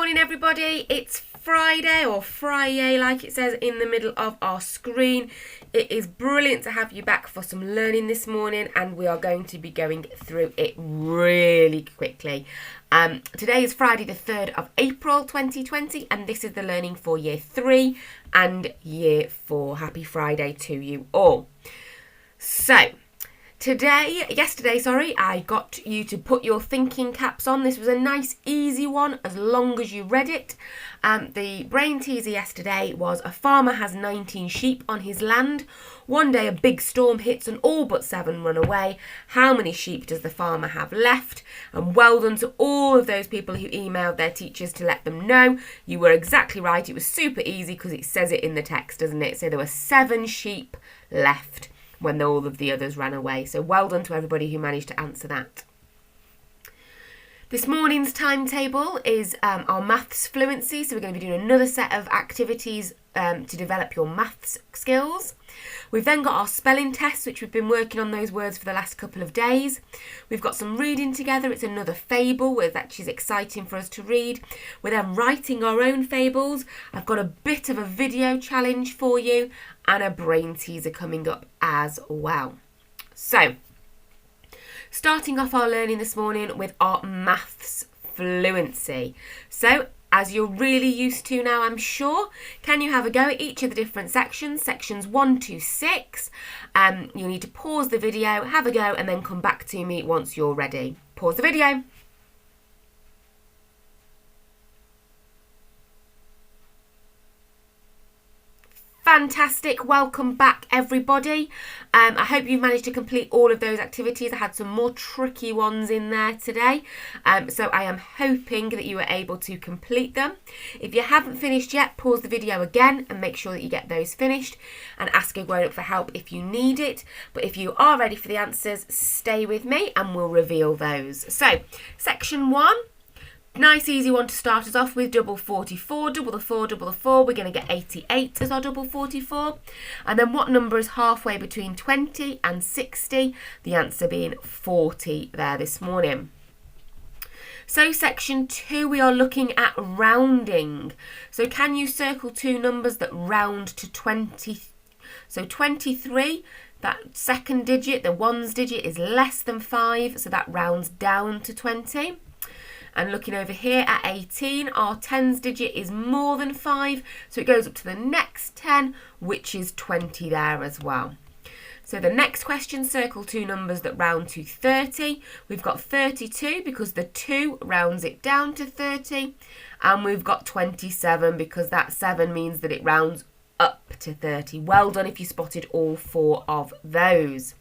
morning, everybody. It's Friday, or Friday like it says in the middle of our screen. It is brilliant to have you back for some learning this morning, and we are going to be going through it really quickly. Today is Friday the 3rd of April 2020, and this is the learning for year 3 and year 4. Happy Friday to you all. So, yesterday, I got you to put your thinking caps on. This was a nice, easy one, as long as you read it. The brain teaser yesterday was: a farmer has 19 sheep on his land. One day a big storm hits and all but 7 run away. How many sheep does the farmer have left? And well done to all of those people who emailed their teachers to let them know. You were exactly right. It was super easy because it says it in the text, doesn't it? So there were 7 sheep left when all of the others ran away. So well done to everybody who managed to answer that. This morning's timetable is our maths fluency. So we're going to be doing another set of activities to develop your maths skills. We've then got our spelling tests, which we've been working on those words for the last couple of days. We've got some reading together. It's another fable, which is exciting for us to read. We're then writing our own fables. I've got a bit of a video challenge for you and a brain teaser coming up as well. So, starting off our learning this morning with our maths fluency. So, as you're really used to now, I'm sure, can you have a go at each of the different sections? Sections 1 to 6. You'll need to pause the video, have a go, and then come back to me once you're ready. Pause the video. Fantastic. Welcome back, everybody. I hope you've managed to complete all of those activities. I had some more tricky ones in there today. So I am hoping that you were able to complete them. If you haven't finished yet, pause the video again and make sure that you get those finished, and ask a grown-up for help if you need it. But if you are ready for the answers, stay with me and we'll reveal those. So, section 1. Nice easy one to start us off with. Double 44, double the 4, double the 4. We're going to get 88 as our double 44. And then what number is halfway between 20 and 60? The answer being 40 there this morning. So section 2, we are looking at rounding. So can you circle 2 numbers that round to 20? So 23, that second digit, the ones digit, is less than 5. So that rounds down to 20. And looking over here at 18, our tens digit is more than 5, so it goes up to the next 10, which is 20 there as well. So the next question, circle 2 numbers that round to 30. We've got 32 because the 2 rounds it down to 30. And we've got 27 because that 7 means that it rounds up to 30. Well done if you spotted all 4 of those.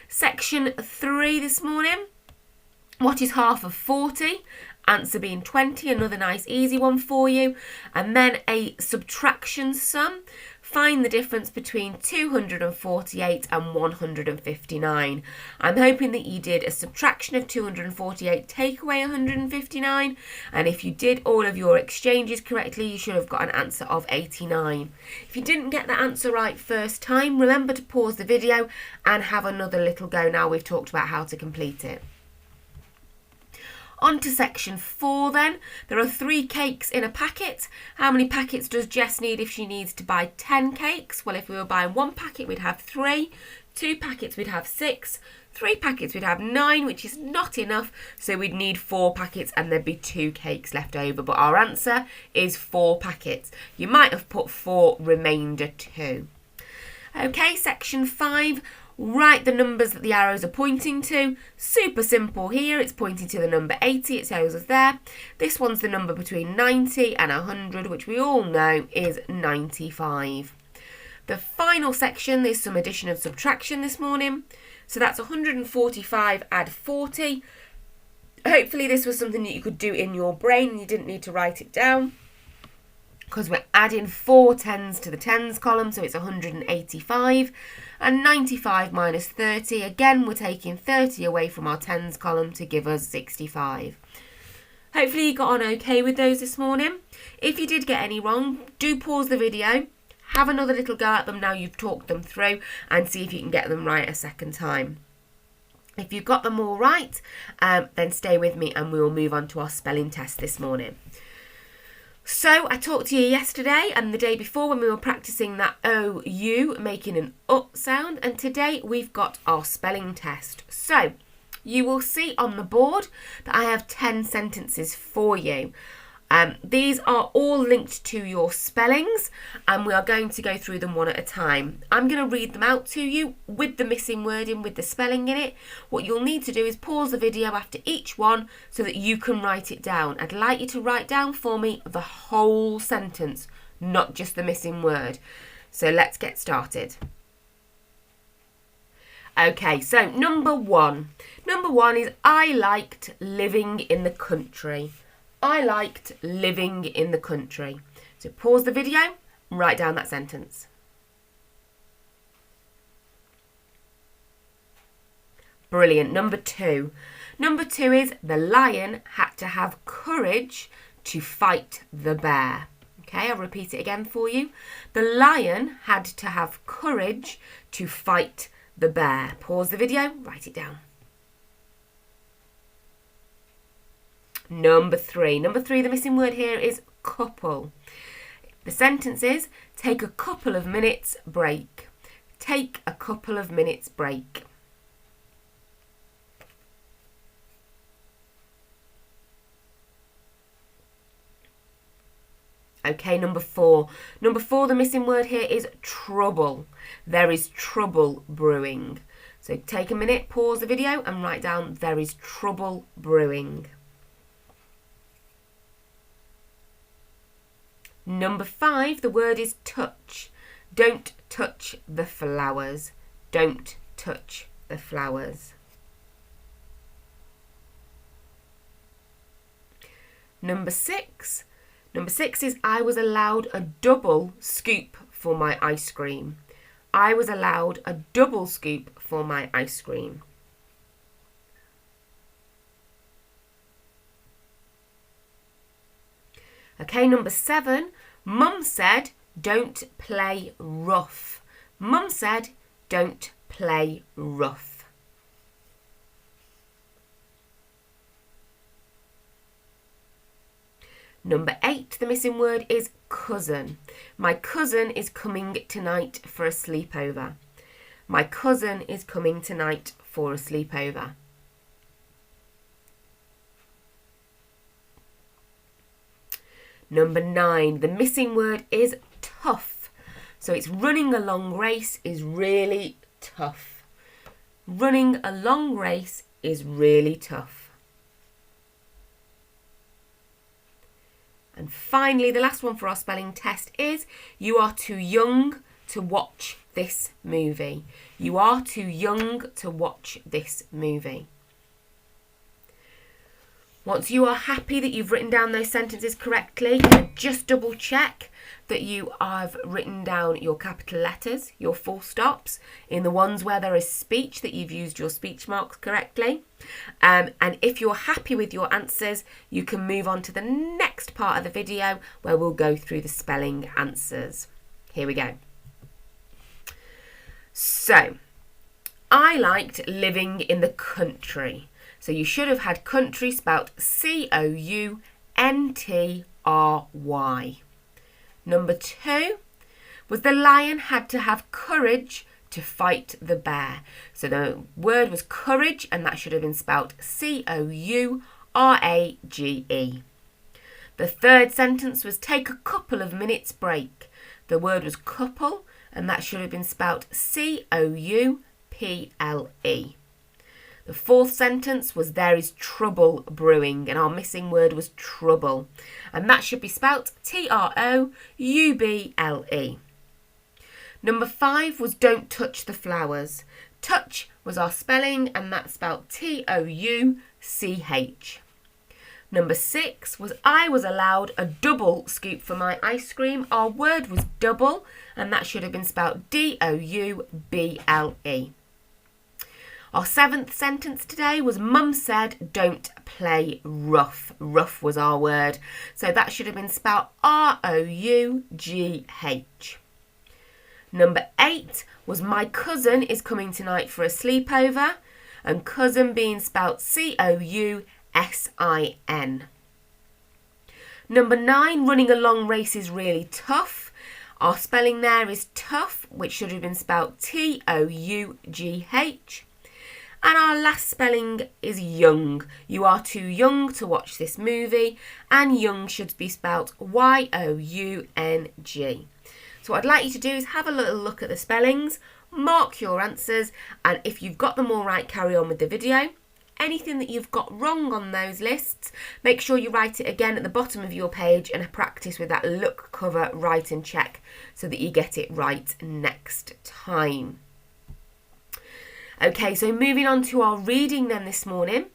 Section 3 this morning. What is half of 40? Answer being 20, another nice easy one for you. And then a subtraction sum. Find the difference between 248 and 159. I'm hoping that you did a subtraction of 248, take away 159. And if you did all of your exchanges correctly, you should have got an answer of 89. If you didn't get the answer right first time, remember to pause the video and have another little go now we've talked about how to complete it. On to section 4 then. There are 3 cakes in a packet. How many packets does Jess need if she needs to buy 10 cakes? Well, if we were buying 1 packet, we'd have 3. 2 packets, we'd have 6. 3 packets, we'd have 9, which is not enough. So we'd need 4 packets and there'd be 2 cakes left over. But our answer is 4 packets. You might have put 4 remainder 2. Okay, section 5. Write the numbers that the arrows are pointing to. Super simple here. It's pointing to the number 80. It shows us there. This one's the number between 90 and 100, which we all know is 95. The final section is some addition and subtraction this morning. So that's 145 add 40. Hopefully this was something that you could do in your brain and you didn't need to write it down, because we're adding 4 tens to the tens column, so it's 185. And 95 minus 30, again we're taking 30 away from our tens column to give us 65. Hopefully you got on okay with those this morning. If you did get any wrong, do pause the video, have another little go at them now you've talked them through, and see if you can get them right a second time. If you've got them all right, then stay with me and we will move on to our spelling test this morning. So I talked to you yesterday and the day before when we were practicing that OU, making an sound, and today we've got our spelling test. So you will see on the board that I have 10 sentences for you. These are all linked to your spellings and we are going to go through them one at a time. I'm going to read them out to you with the missing word in, with the spelling in it. What you'll need to do is pause the video after each one so that you can write it down. I'd like you to write down for me the whole sentence, not just the missing word. So let's get started. Okay, so number one. Number one is I liked living in the country. I liked living in the country. So pause the video and write down that sentence. Brilliant. Number two. Number two is the lion had to have courage to fight the bear. Okay, I'll repeat it again for you. The lion had to have courage to fight the bear. Pause the video, write it down. Number three. Number three, the missing word here is couple. The sentence is, take a couple of minutes break. Take a couple of minutes break. Okay, number four. Number four, the missing word here is trouble. There is trouble brewing. So take a minute, pause the video and write down there is trouble brewing. Number five, the word is touch. Don't touch the flowers. Don't touch the flowers. Number six. Number six is I was allowed a double scoop for my ice cream. I was allowed a double scoop for my ice cream. Okay, number seven, Mum said don't play rough. Mum said don't play rough. Number eight, the missing word is cousin. My cousin is coming tonight for a sleepover. My cousin is coming tonight for a sleepover. Number nine, the missing word is tough. So it's running a long race is really tough. Running a long race is really tough. And finally, the last one for our spelling test is you are too young to watch this movie. You are too young to watch this movie. Once you are happy that you've written down those sentences correctly, just double check that you have written down your capital letters, your full stops, in the ones where there is speech, that you've used your speech marks correctly. And if you're happy with your answers, you can move on to the next part of the video where we'll go through the spelling answers. Here we go. So, I liked living in the country. So you should have had country spelt C-O-U-N-T-R-Y. Number two was the lion had to have courage to fight the bear. So the word was courage and that should have been spelt C-O-U-R-A-G-E. The third sentence was take a couple of minutes break. The word was couple and that should have been spelt C-O-U-P-L-E. The fourth sentence was there is trouble brewing and our missing word was trouble. And that should be spelt T-R-O-U-B-L-E. Number five was don't touch the flowers. Touch was our spelling and that's spelt T-O-U-C-H. Number six was I was allowed a double scoop for my ice cream. Our word was double and that should have been spelt D-O-U-B-L-E. Our seventh sentence today was Mum said don't play rough. Rough was our word. So that should have been spelled R-O-U-G-H. Number eight was my cousin is coming tonight for a sleepover. And cousin being spelled C-O-U-S-I-N. Number 9, running a long race is really tough. Our spelling there is tough, which should have been spelled Tough. And our last spelling is young. You are too young to watch this movie, and young should be spelled Young. So what I'd like you to do is have a little look at the spellings, mark your answers, and if you've got them all right, carry on with the video. Anything that you've got wrong on those lists, make sure you write it again at the bottom of your page and practice with that look, cover, write and check so that you get it right next time. Okay, so moving on to our reading then this morning.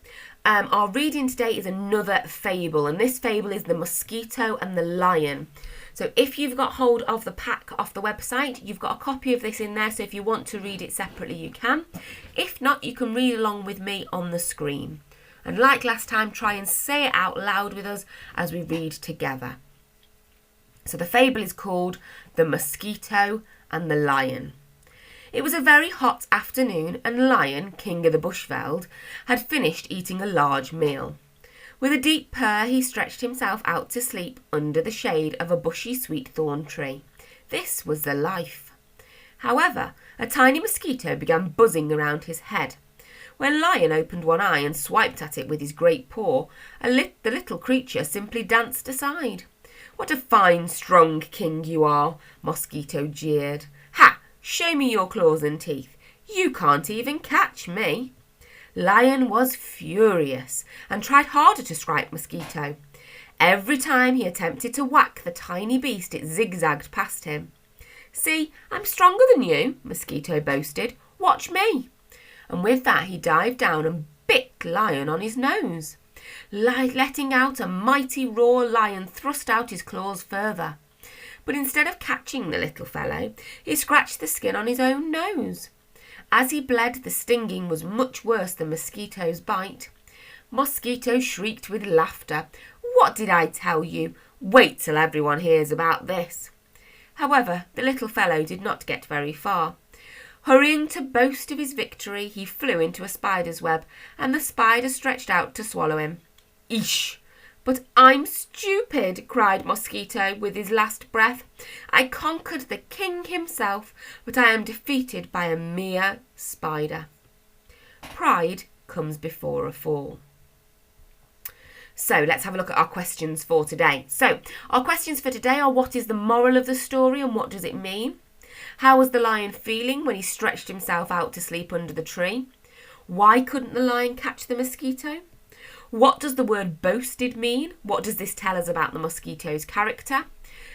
Our reading today is another fable, and this fable is The Mosquito and the Lion. So if you've got hold of the pack off the website, you've got a copy of this in there, so if you want to read it separately, you can. If not, you can read along with me on the screen. And like last time, try and say it out loud with us as we read together. So the fable is called The Mosquito and the Lion. It was a very hot afternoon, and Lion, king of the Bushveld, had finished eating a large meal. With a deep purr, he stretched himself out to sleep under the shade of a bushy sweet thorn tree. This was the life. However, a tiny mosquito began buzzing around his head. When Lion opened one eye and swiped at it with his great paw, the little creature simply danced aside. "What a fine, strong king you are," Mosquito jeered. "Ha! Show me your claws and teeth. You can't even catch me." Lion was furious and tried harder to strike Mosquito. Every time he attempted to whack the tiny beast, it zigzagged past him. "See, I'm stronger than you," Mosquito boasted. "Watch me." And with that, he dived down and bit Lion on his nose. Letting out a mighty roar, Lion thrust out his claws further. But instead of catching the little fellow, he scratched the skin on his own nose. As he bled, the stinging was much worse than Mosquito's bite. Mosquito shrieked with laughter. "What did I tell you? Wait till everyone hears about this." However, the little fellow did not get very far. Hurrying to boast of his victory, he flew into a spider's web, and the spider stretched out to swallow him. "Eesh! But I'm stupid," cried Mosquito with his last breath. "I conquered the king himself, but I am defeated by a mere spider." Pride comes before a fall. So let's have a look at our questions for today. So our questions for today are: what is the moral of the story and what does it mean? How was the lion feeling when he stretched himself out to sleep under the tree? Why couldn't the lion catch the mosquito? What does the word boasted mean? What does this tell us about the mosquito's character?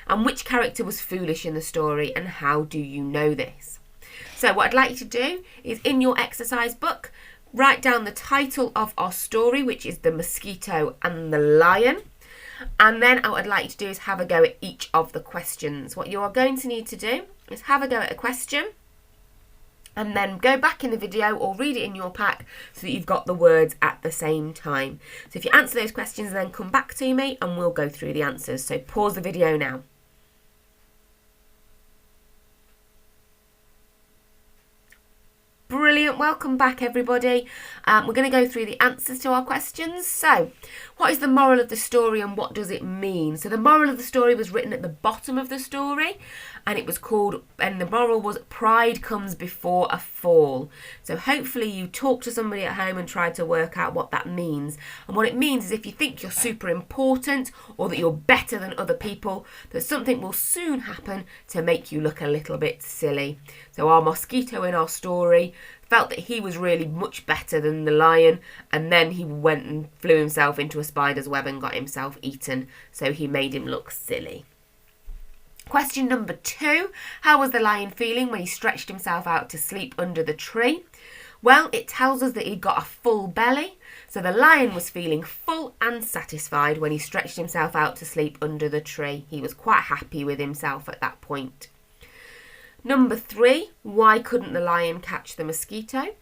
And which character was foolish in the story, and how do you know this? So what I'd like you to do is, in your exercise book, write down the title of our story, which is The Mosquito and the Lion. And then what I'd like you to do is have a go at each of the questions. What you are going to need to do is have a go at a question, and then go back in the video or read it in your pack so that you've got the words at the same time. So if you answer those questions, then come back to me and we'll go through the answers. So pause the video now. Brilliant, welcome back everybody. We're going to go through the answers to our questions. So, what is the moral of the story and what does it mean? So the moral of the story was written at the bottom of the story, and it was called, and the moral was, pride comes before a fall. So hopefully you talked to somebody at home and tried to work out what that means. And what it means is, if you think you're super important or that you're better than other people, that something will soon happen to make you look a little bit silly. So our mosquito in our story felt that he was really much better than the lion, and then he went and flew himself into a spider's web and got himself eaten, so he made him look silly. Question number 2, how was the lion feeling when he stretched himself out to sleep under the tree? Well, it tells us that he got a full belly, so the lion was feeling full and satisfied when he stretched himself out to sleep under the tree. He was quite happy with himself at that point. Number 3, why couldn't the lion catch the mosquito?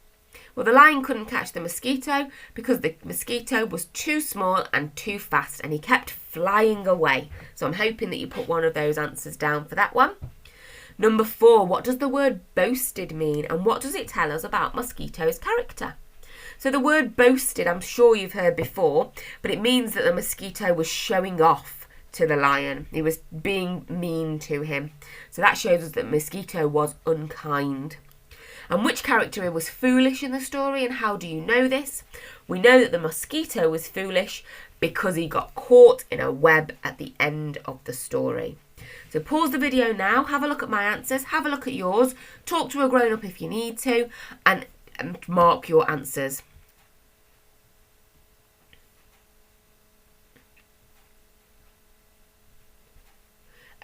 Well, the lion couldn't catch the mosquito because the mosquito was too small and too fast, and he kept flying away. So I'm hoping that you put one of those answers down for that one. Number 4, what does the word boasted mean, and what does it tell us about Mosquito's character? So the word boasted, I'm sure you've heard before, but it means that the mosquito was showing off to the lion. He was being mean to him. So that shows us that Mosquito was unkind. And which character was foolish in the story, and how do you know this? We know that the mosquito was foolish because he got caught in a web at the end of the story. So pause the video now, have a look at my answers, have a look at yours, talk to a grown-up if you need to, and mark your answers.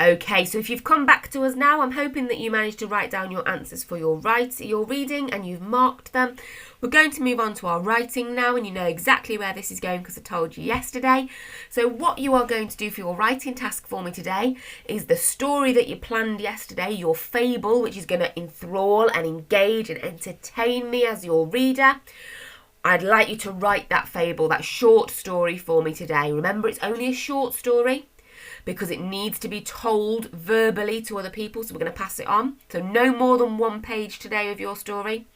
Okay, so if you've come back to us now, I'm hoping that you managed to write down your answers for your reading and you've marked them. We're going to move on to our writing now, and you know exactly where this is going because I told you yesterday. So what you are going to do for your writing task for me today is the story that you planned yesterday, your fable, which is going to enthrall and engage and entertain me as your reader. I'd like you to write that fable, that short story for me today. Remember, it's only a short story, because it needs to be told verbally to other people, so we're going to pass it on. So no more than 1 page today of your story.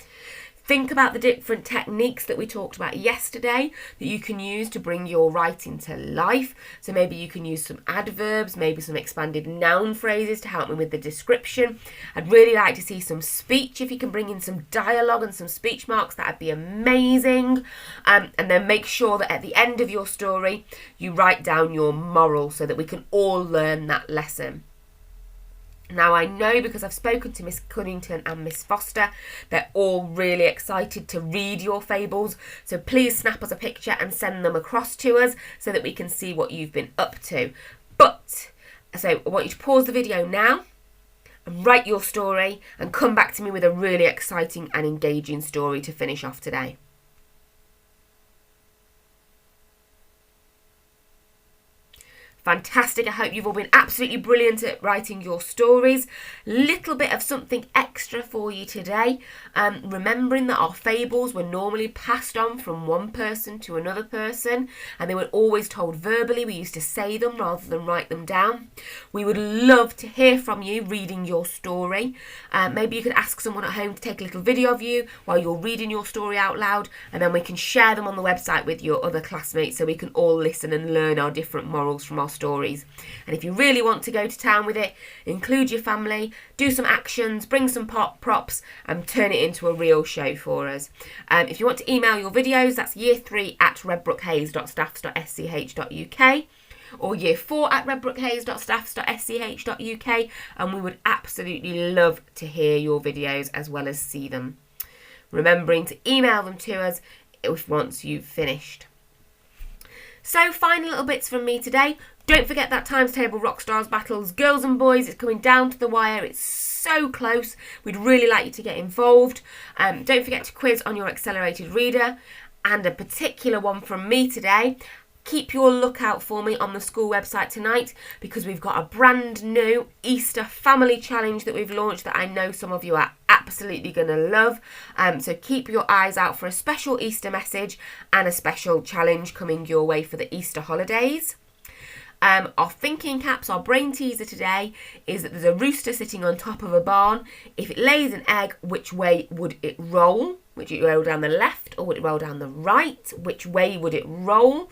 Think about the different techniques that we talked about yesterday that you can use to bring your writing to life. So maybe you can use some adverbs, maybe some expanded noun phrases to help me with the description. I'd really like to see some speech. If you can bring in some dialogue and some speech marks, that'd be amazing. And then make sure that at the end of your story, you write down your moral so that we can all learn that lesson. Now, I know because I've spoken to Miss Cunnington and Miss Foster, they're all really excited to read your fables. So please snap us a picture and send them across to us so that we can see what you've been up to. So I want you to pause the video now and write your story and come back to me with a really exciting and engaging story to finish off today. Fantastic. I hope you've all been absolutely brilliant at writing your stories. Little bit of something extra for you today. Remembering that our fables were normally passed on from one person to another person, and they were always told verbally. We used to say them rather than write them down. We would love to hear from you reading your story. Maybe you could ask someone at home to take a little video of you while you're reading your story out loud, and then we can share them on the website with your other classmates so we can all listen and learn our different morals from our stories. And if you really want to go to town with it, include your family, do some actions, bring some props and turn it into a real show for us. If you want to email your videos, that's year3@redbrookhayes.staffs.sch.uk or year4@redbrookhayes.staffs.sch.uk, and we would absolutely love to hear your videos as well as see them. Remembering to email them to us once you've finished. So final little bits from me today. Don't forget that Times Table Rockstars Battles, girls and boys, it's coming down to the wire. It's so close. We'd really like you to get involved. Don't forget to quiz on your accelerated reader. And a particular one from me today. Keep your lookout for me on the school website tonight because we've got a brand new Easter family challenge that we've launched that I know some of you are absolutely going to love. So keep your eyes out for a special Easter message and a special challenge coming your way for the Easter holidays. Our thinking caps, our brain teaser today is that there's a rooster sitting on top of a barn. If it lays an egg, which way would it roll? Would it roll down the left or would it roll down the right? Which way would it roll?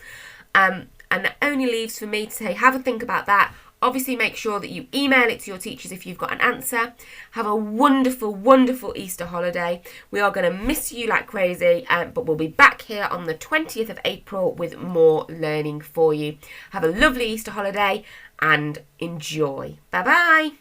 And that only leaves for me to say, have a think about that. Obviously, make sure that you email it to your teachers if you've got an answer. Have a wonderful, wonderful Easter holiday. We are going to miss you like crazy, but we'll be back here on the 20th of April with more learning for you. Have a lovely Easter holiday and enjoy. Bye-bye.